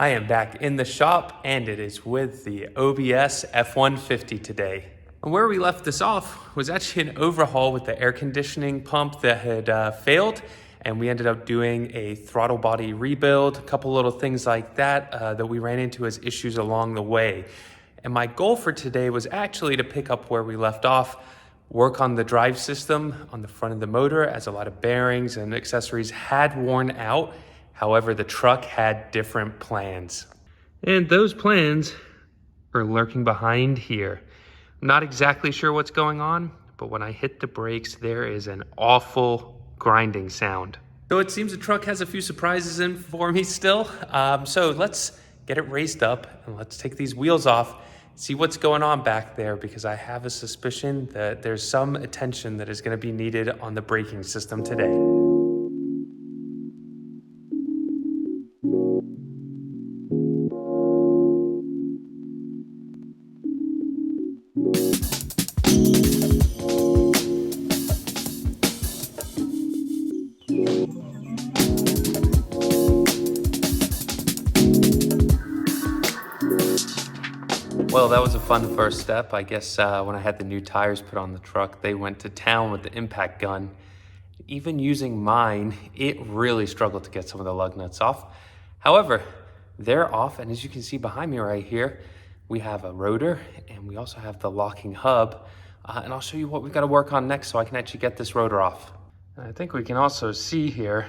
I am back in the shop, and it is with the OBS F150 today. And where we left this off was actually an overhaul with the air conditioning pump that had failed, and we ended up doing a throttle body rebuild, a couple little things like that that we ran into as issues along the way. And my goal for today was actually to pick up where we left off, work on the drive system on the front of the motor, as a lot of bearings and accessories had worn out. However, the truck had different plans. And those plans are lurking behind here. I'm not exactly sure what's going on, but when I hit the brakes, there is an awful grinding sound. So it seems the truck has a few surprises in for me still. So let's get it raised up and let's take these wheels off, see what's going on back there, because I have a suspicion that there's some attention that is going to be needed on the braking system today. Well, that was a fun first step. I guess when I had the new tires put on the truck, they went to town with the impact gun. Even using mine, it really struggled to get some of the lug nuts off. However, they're off, and as you can see behind me right here, we have a rotor, and we also have the locking hub. And I'll show you what we've got to work on next so I can actually get this rotor off. And I think we can also see here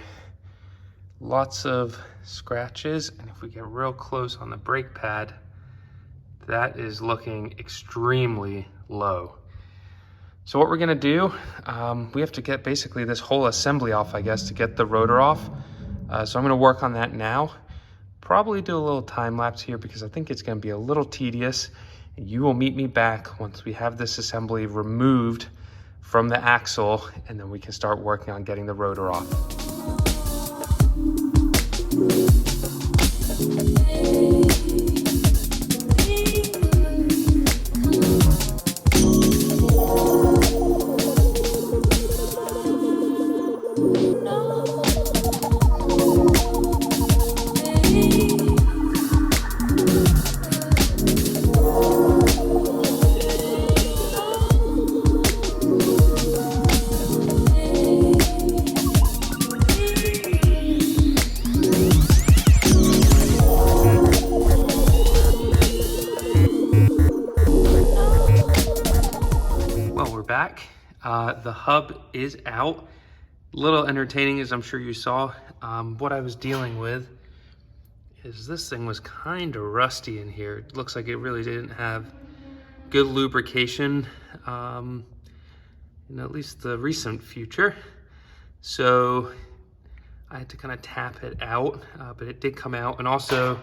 lots of scratches, and if we get real close on the brake pad, that is looking extremely low. So what we're gonna do, we have to get basically this whole assembly off, I guess, to get the rotor off. So I'm gonna work on that now. Probably do a little time lapse here because I think it's gonna be a little tedious. And you will meet me back once we have this assembly removed from the axle, and then we can start working on getting the rotor off. Back. The hub is out. A little entertaining, as I'm sure you saw. What I was dealing with is this thing was kind of rusty in here. It looks like it really didn't have good lubrication in at least the recent future. So I had to kind of tap it out, but it did come out. And also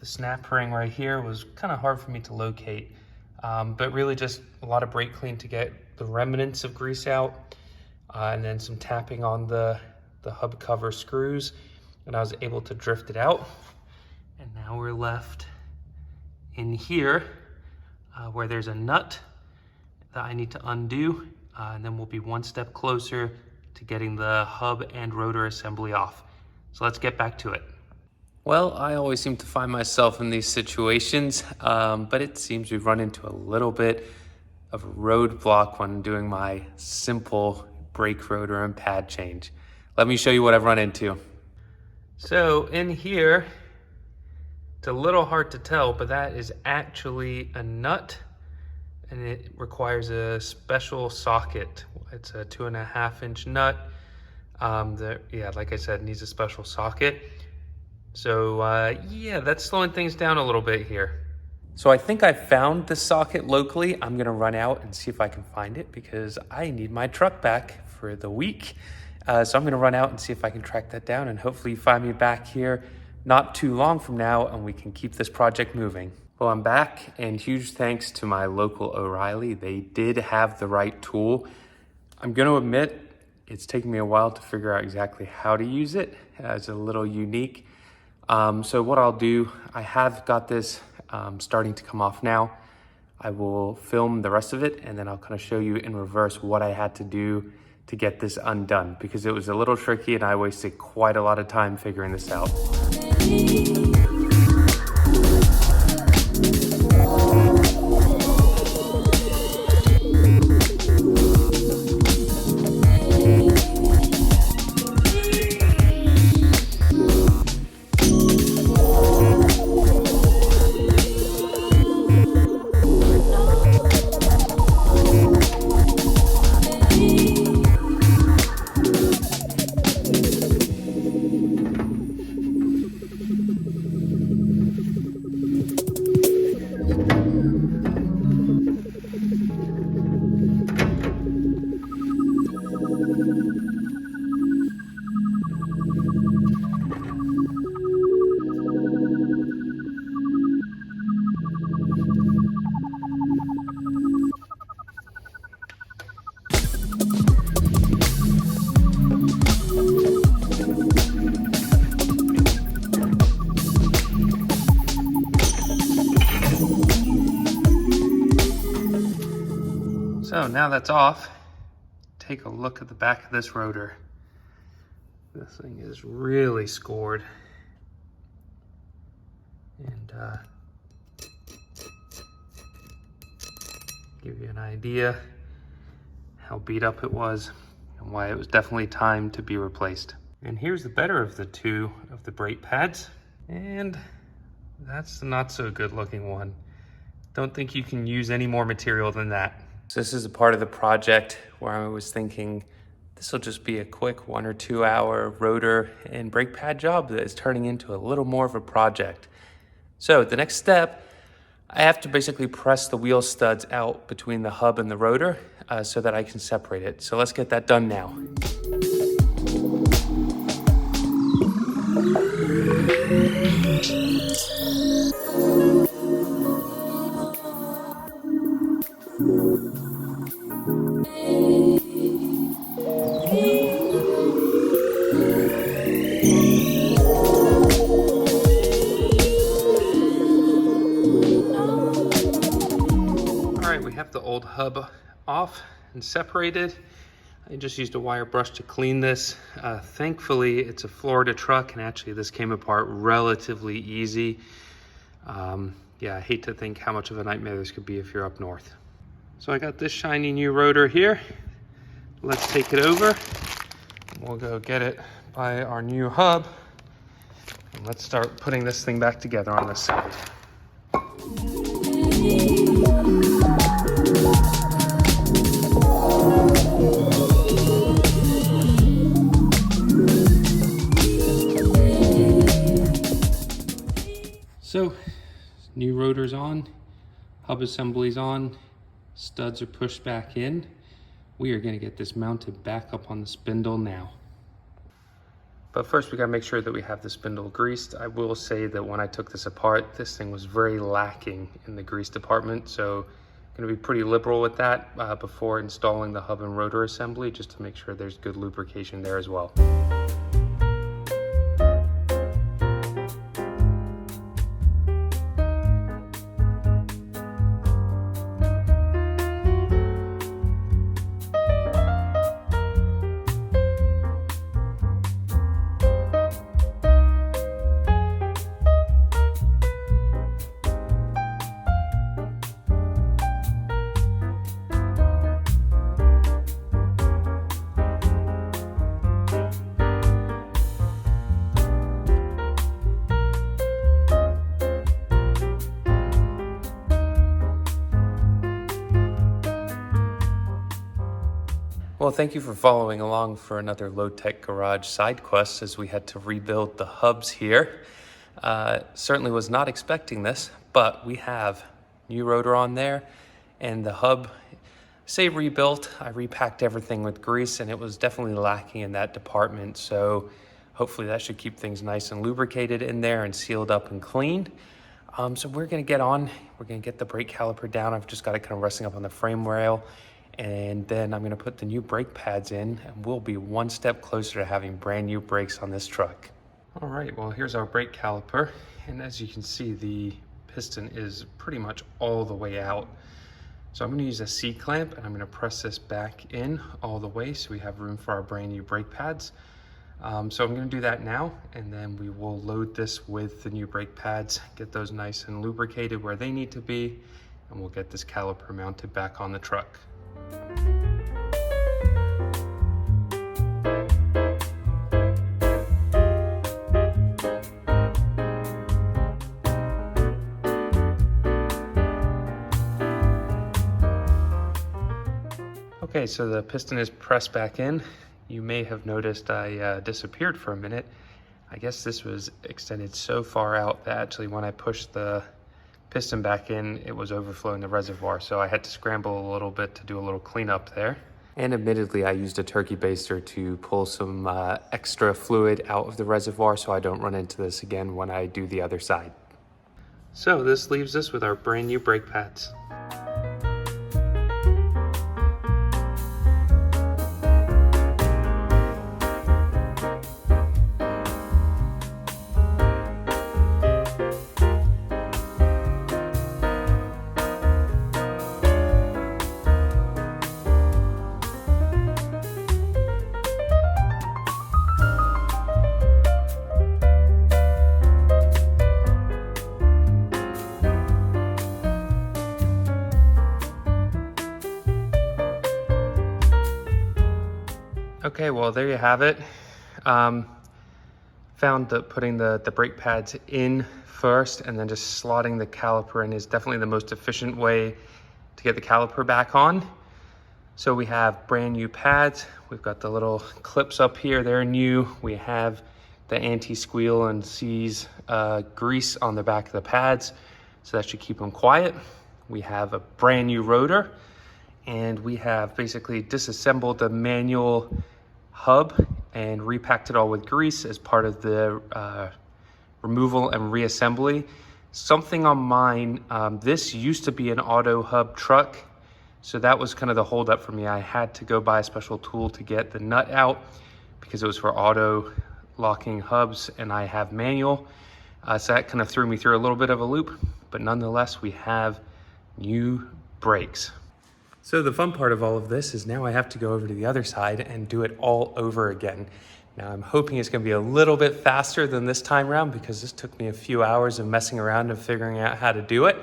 the snap ring right here was kind of hard for me to locate. But really just a lot of brake clean to get the remnants of grease out, and then some tapping on the hub cover screws, and I was able to drift it out. And now we're left in here where there's a nut that I need to undo, and then we'll be one step closer to getting the hub and rotor assembly off. So let's get back to it. Well, I always seem to find myself in these situations, but it seems we've run into a little bit of a roadblock when doing my simple brake rotor and pad change. Let me show you what I've run into. So in here, it's a little hard to tell, but that is actually a nut, and it requires a special socket. It's a 2.5-inch nut. Yeah, like I said, needs a special socket. So yeah, that's slowing things down a little bit here. So I think I found the socket locally. I'm gonna run out and see if I can find it because I need my truck back for the week. So I'm gonna run out and see if I can track that down, and hopefully find me back here not too long from now, and we can keep this project moving. Well, I'm back, and huge thanks to my local O'Reilly. They did have the right tool. I'm gonna admit, it's taken me a while to figure out exactly how to use it. It's a little unique. So what I'll do, I have got this starting to come off now. I will film the rest of it, and then I'll kind of show you in reverse what I had to do to get this undone, because it was a little tricky and I wasted quite a lot of time figuring this out. So now that's off, take a look at the back of this rotor. This thing is really scored. And give you an idea how beat up it was and why it was definitely time to be replaced. And here's the better of the two of the brake pads. And that's the not so good looking one. Don't think you can use any more material than that. So this is a part of the project where I was thinking this will just be a quick 1 or 2 hour rotor and brake pad job that is turning into a little more of a project. So the next step, I have to basically press the wheel studs out between the hub and the rotor so that I can separate it. So let's get that done now. The old hub off and separated. I just used a wire brush to clean this. Thankfully, it's a Florida truck, and actually this came apart relatively easy. Yeah, I hate to think how much of a nightmare this could be if you're up north. So I got this shiny new rotor here. Let's take it over. We'll go get it by our new hub. And let's start putting this thing back together on this side. So, new rotor's on, hub assembly's on, studs are pushed back in. We are gonna get this mounted back up on the spindle now. But first we gotta make sure that we have the spindle greased. I will say that when I took this apart, this thing was very lacking in the grease department, so I'm gonna be pretty liberal with that before installing the hub and rotor assembly, just to make sure there's good lubrication there as well. Well, thank you for following along for another Low Tech Garage side quest as we had to rebuild the hubs here. Certainly was not expecting this, but we have new rotor on there and the hub, say rebuilt. I repacked everything with grease and it was definitely lacking in that department. So hopefully that should keep things nice and lubricated in there and sealed up and clean. So we're gonna get on, we're gonna get the brake caliper down. I've just got it kind of resting up on the frame rail. And then I'm gonna put the new brake pads in and we'll be one step closer to having brand new brakes on this truck. All right, well, here's our brake caliper. And as you can see, the piston is pretty much all the way out. So I'm gonna use a C-clamp and I'm gonna press this back in all the way so we have room for our brand new brake pads. So I'm gonna do that now, and then we will load this with the new brake pads, get those nice and lubricated where they need to be, and we'll get this caliper mounted back on the truck. Okay, so the piston is pressed back in. You may have noticed I disappeared for a minute. I guess this was extended so far out that actually when I pushed the piston back in, it was overflowing the reservoir. So I had to scramble a little bit to do a little cleanup there. And admittedly, I used a turkey baster to pull some extra fluid out of the reservoir so I don't run into this again when I do the other side. So this leaves us with our brand new brake pads. Okay, well, there you have it. Found that putting the brake pads in first and then just slotting the caliper in is definitely the most efficient way to get the caliper back on. So we have brand new pads. We've got the little clips up here, they're new. We have the anti-squeal and seize grease on the back of the pads, so that should keep them quiet. We have a brand new rotor, and we have basically disassembled the manual hub and repacked it all with grease as part of the removal and reassembly. Something on mine, this used to be an auto hub truck, so that was kind of the holdup for me. I had to go buy a special tool to get the nut out because it was for auto locking hubs and I have manual. So that kind of threw me through a little bit of a loop, but nonetheless, we have new brakes. So the fun part of all of this is now I have to go over to the other side and do it all over again. Now I'm hoping it's gonna be a little bit faster than this time around because this took me a few hours of messing around and figuring out how to do it.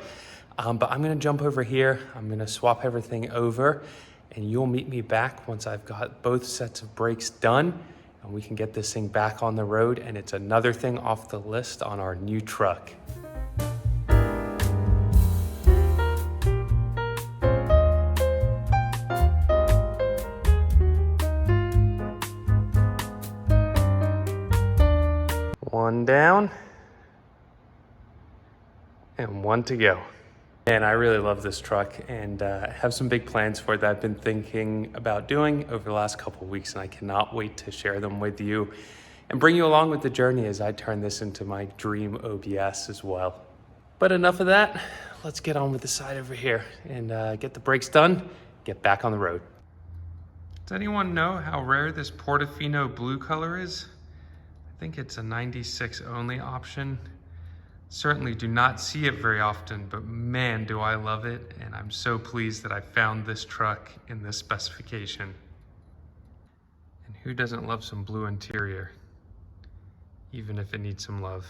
But I'm gonna jump over here, I'm gonna swap everything over, and you'll meet me back once I've got both sets of brakes done, and we can get this thing back on the road, and it's another thing off the list on our new truck. One down, and one to go. And I really love this truck and have some big plans for it that I've been thinking about doing over the last couple of weeks, and I cannot wait to share them with you and bring you along with the journey as I turn this into my dream OBS as well. But enough of that, let's get on with the side over here and get the brakes done, get back on the road. Does anyone know how rare this Portofino blue color is? I think it's a 96 only option. Certainly do not see it very often, but man, do I love it. And I'm so pleased that I found this truck in this specification. And who doesn't love some blue interior, even if it needs some love?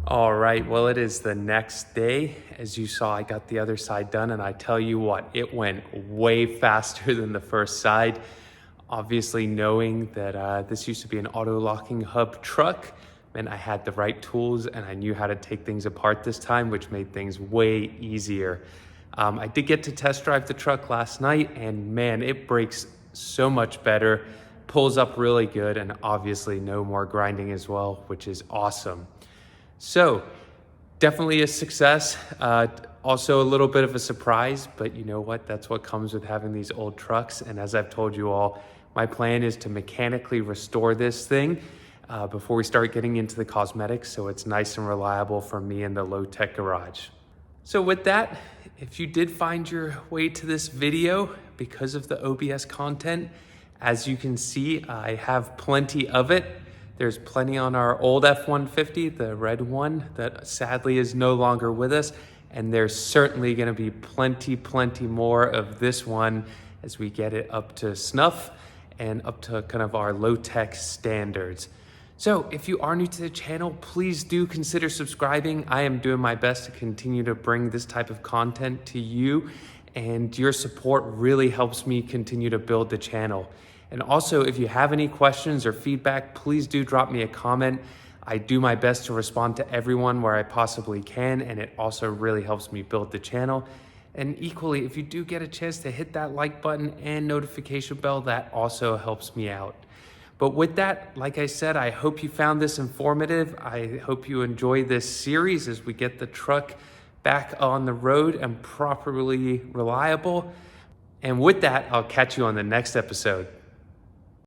All right, well, it is the next day. As you saw, I got the other side done, and I tell you what, it went way faster than the first side. Obviously, knowing that this used to be an auto-locking hub truck meant I had the right tools and I knew how to take things apart this time, which made things way easier. I did get to test drive the truck last night, and man, it brakes so much better, pulls up really good, and obviously no more grinding as well, which is awesome. So definitely a success. Also a little bit of a surprise, but you know what? That's what comes with having these old trucks. And as I've told you all, my plan is to mechanically restore this thing before we start getting into the cosmetics, so it's nice and reliable for me in the low-tech garage. So with that, if you did find your way to this video because of the OBS content, As you can see, I have plenty of it. There's plenty on our old F-150, the red one that sadly is no longer with us. And there's certainly gonna be plenty more of this one as we get it up to snuff and up to kind of our low-tech standards. So if you are new to the channel, please do consider subscribing. I am doing my best to continue to bring this type of content to you, and your support really helps me continue to build the channel. And also, if you have any questions or feedback, please do drop me a comment. I do my best to respond to everyone where I possibly can, and it also really helps me build the channel. And equally, if you do get a chance to hit that like button and notification bell, that also helps me out. But with that, like I said, I hope you found this informative. I hope you enjoy this series as we get the truck back on the road and properly reliable. And with that, I'll catch you on the next episode.